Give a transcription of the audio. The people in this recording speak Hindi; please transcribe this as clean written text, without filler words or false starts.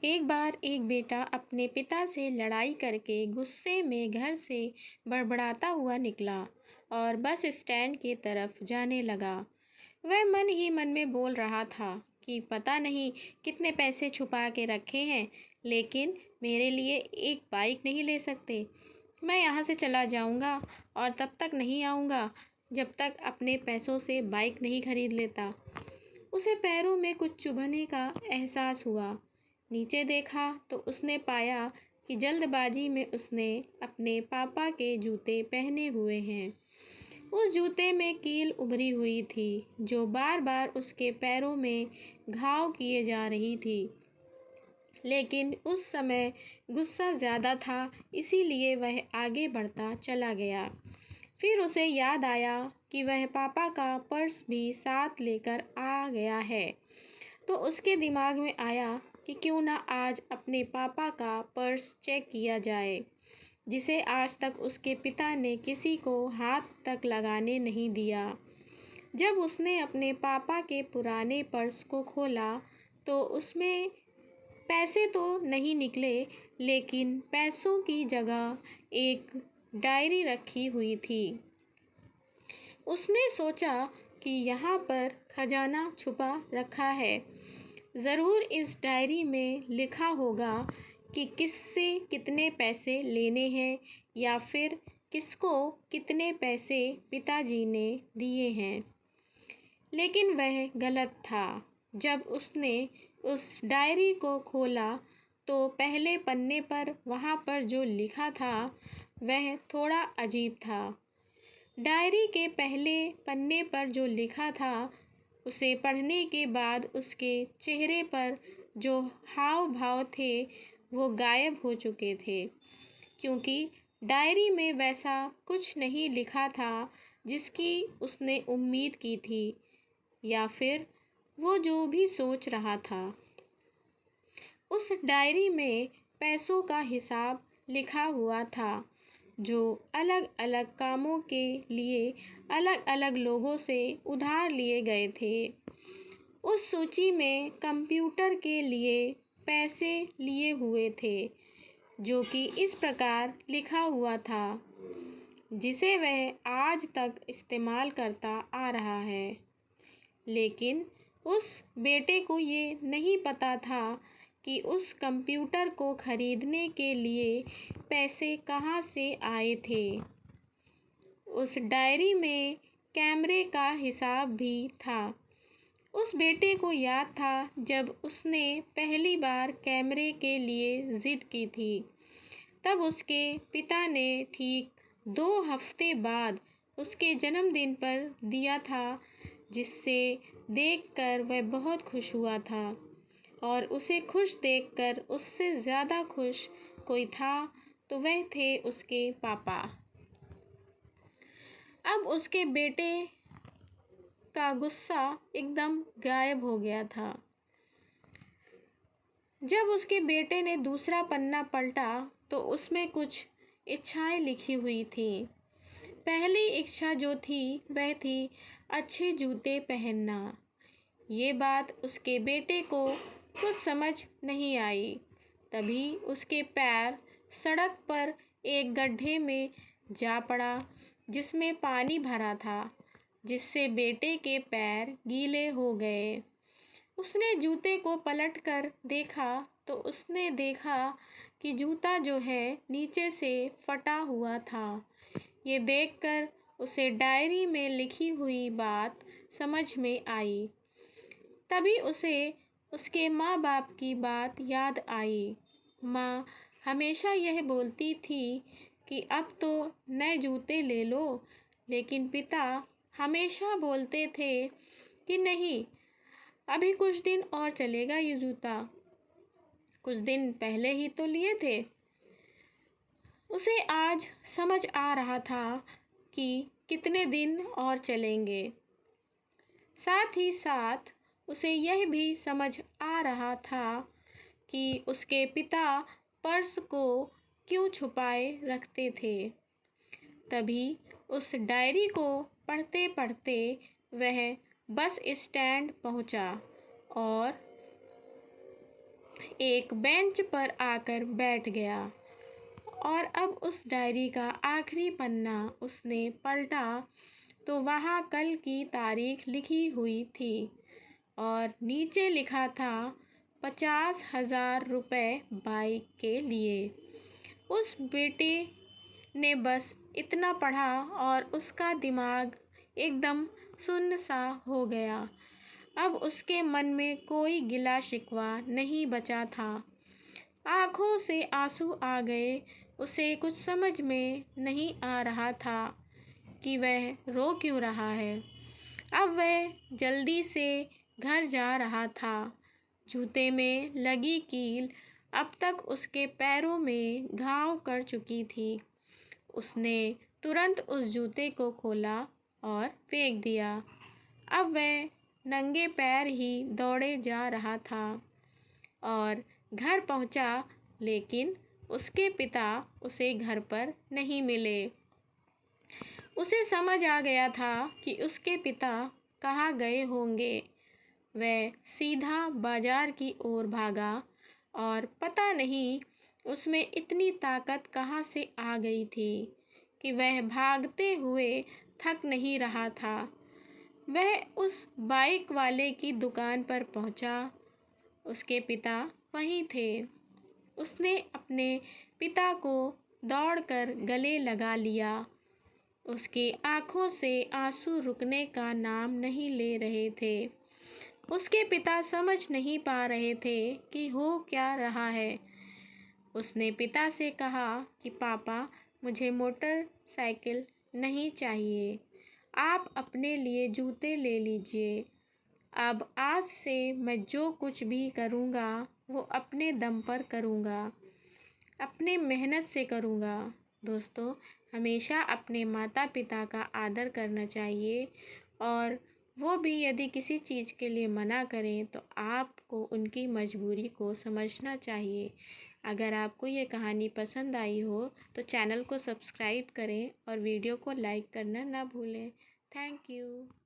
एक बार एक बेटा अपने पिता से लड़ाई करके गुस्से में घर से बड़बड़ाता हुआ निकला और बस स्टैंड की तरफ जाने लगा। वह मन ही मन में बोल रहा था कि पता नहीं कितने पैसे छुपा के रखे हैं, लेकिन मेरे लिए एक बाइक नहीं ले सकते। मैं यहाँ से चला जाऊँगा और तब तक नहीं आऊँगा जब तक अपने पैसों से बाइक नहीं खरीद लेता। उसे पैरों में कुछ चुभने का एहसास हुआ। नीचे देखा तो उसने पाया कि जल्दबाजी में उसने अपने पापा के जूते पहने हुए हैं। उस जूते में कील उभरी हुई थी जो बार बार उसके पैरों में घाव किए जा रही थी। लेकिन उस समय गुस्सा ज़्यादा था, इसीलिए वह आगे बढ़ता चला गया। फिर उसे याद आया कि वह पापा का पर्स भी साथ लेकर आ गया है। तो उसके दिमाग में आया कि क्यों ना आज अपने पापा का पर्स चेक किया जाए, जिसे आज तक उसके पिता ने किसी को हाथ तक लगाने नहीं दिया। जब उसने अपने पापा के पुराने पर्स को खोला तो उसमें पैसे तो नहीं निकले, लेकिन पैसों की जगह एक डायरी रखी हुई थी। उसने सोचा कि यहाँ पर खजाना छुपा रखा है। ज़रूर इस डायरी में लिखा होगा कि किससे कितने पैसे लेने हैं या फिर किसको कितने पैसे पिताजी ने दिए हैं। लेकिन वह गलत था। जब उसने उस डायरी को खोला तो पहले पन्ने पर वहाँ पर जो लिखा था वह थोड़ा अजीब था। डायरी के पहले पन्ने पर जो लिखा था उसे पढ़ने के बाद उसके चेहरे पर जो हाव भाव थे वो गायब हो चुके थे, क्योंकि डायरी में वैसा कुछ नहीं लिखा था जिसकी उसने उम्मीद की थी या फिर वो जो भी सोच रहा था। उस डायरी में पैसों का हिसाब लिखा हुआ था जो अलग अलग कामों के लिए अलग अलग लोगों से उधार लिए गए थे। उस सूची में कंप्यूटर के लिए पैसे लिए हुए थे, जो कि इस प्रकार लिखा हुआ था, जिसे वह आज तक इस्तेमाल करता आ रहा है। लेकिन उस बेटे को ये नहीं पता था कि उस कंप्यूटर को खरीदने के लिए पैसे कहाँ से आए थे। उस डायरी में कैमरे का हिसाब भी था। उस बेटे को याद था जब उसने पहली बार कैमरे के लिए ज़िद की थी, तब उसके पिता ने ठीक 2 हफ्ते बाद उसके जन्मदिन पर दिया था, जिससे देखकर वह बहुत खुश हुआ था। और उसे खुश देखकर उससे ज़्यादा खुश कोई था तो वह थे उसके पापा। अब उसके बेटे का गुस्सा एकदम गायब हो गया था। जब उसके बेटे ने दूसरा पन्ना पलटा तो उसमें कुछ इच्छाएं लिखी हुई थी। पहली इच्छा जो थी वह थी अच्छे जूते पहनना। ये बात उसके बेटे को कुछ समझ नहीं आई। तभी उसके पैर सड़क पर एक गड्ढे में जा पड़ा जिसमें पानी भरा था, जिससे बेटे के पैर गीले हो गए। उसने जूते को पलटकर देखा तो उसने देखा कि जूता जो है नीचे से फटा हुआ था। ये देखकर उसे डायरी में लिखी हुई बात समझ में आई। तभी उसे उसके माँ बाप की बात याद आई। माँ हमेशा यह बोलती थी कि अब तो नए जूते ले लो, लेकिन पिता हमेशा बोलते थे कि नहीं, अभी कुछ दिन और चलेगा ये जूता, कुछ दिन पहले ही तो लिए थे। उसे आज समझ आ रहा था कि कितने दिन और चलेंगे। साथ ही साथ उसे यह भी समझ आ रहा था कि उसके पिता पर्स को क्यों छुपाए रखते थे। तभी उस डायरी को पढ़ते पढ़ते वह बस स्टैंड पहुंचा और एक बेंच पर आकर बैठ गया और अब उस डायरी का आखिरी पन्ना उसने पलटा तो वहाँ कल की तारीख लिखी हुई थी और नीचे लिखा था 50,000 रुपये बाइक के लिए। उस बेटे ने बस इतना पढ़ा और उसका दिमाग एकदम सुन्न सा हो गया। अब उसके मन में कोई गिला शिकवा नहीं बचा था। आँखों से आंसू आ गए। उसे कुछ समझ में नहीं आ रहा था कि वह रो क्यों रहा है। अब वह जल्दी से घर जा रहा था। जूते में लगी कील अब तक उसके पैरों में घाव कर चुकी थी। उसने तुरंत उस जूते को खोला और फेंक दिया। अब वह नंगे पैर ही दौड़े जा रहा था और घर पहुंचा, लेकिन उसके पिता उसे घर पर नहीं मिले। उसे समझ आ गया था कि उसके पिता कहाँ गए होंगे। वह सीधा बाजार की ओर भागा और पता नहीं उसमें इतनी ताकत कहाँ से आ गई थी कि वह भागते हुए थक नहीं रहा था। वह उस बाइक वाले की दुकान पर पहुंचा। उसके पिता वहीं थे। उसने अपने पिता को दौड़कर गले लगा लिया। उसकी आंखों से आंसू रुकने का नाम नहीं ले रहे थे। उसके पिता समझ नहीं पा रहे थे कि हो क्या रहा है। उसने पिता से कहा कि पापा, मुझे मोटरसाइकिल नहीं चाहिए। आप अपने लिए जूते ले लीजिए। अब आज से मैं जो कुछ भी करूँगा वो अपने दम पर करूँगा, अपने मेहनत से करूँगा। दोस्तों, हमेशा अपने माता पिता का आदर करना चाहिए और वो भी यदि किसी चीज़ के लिए मना करें तो आपको उनकी मजबूरी को समझना चाहिए। अगर आपको ये कहानी पसंद आई हो तो चैनल को सब्सक्राइब करें और वीडियो को लाइक करना ना भूलें। Thank you.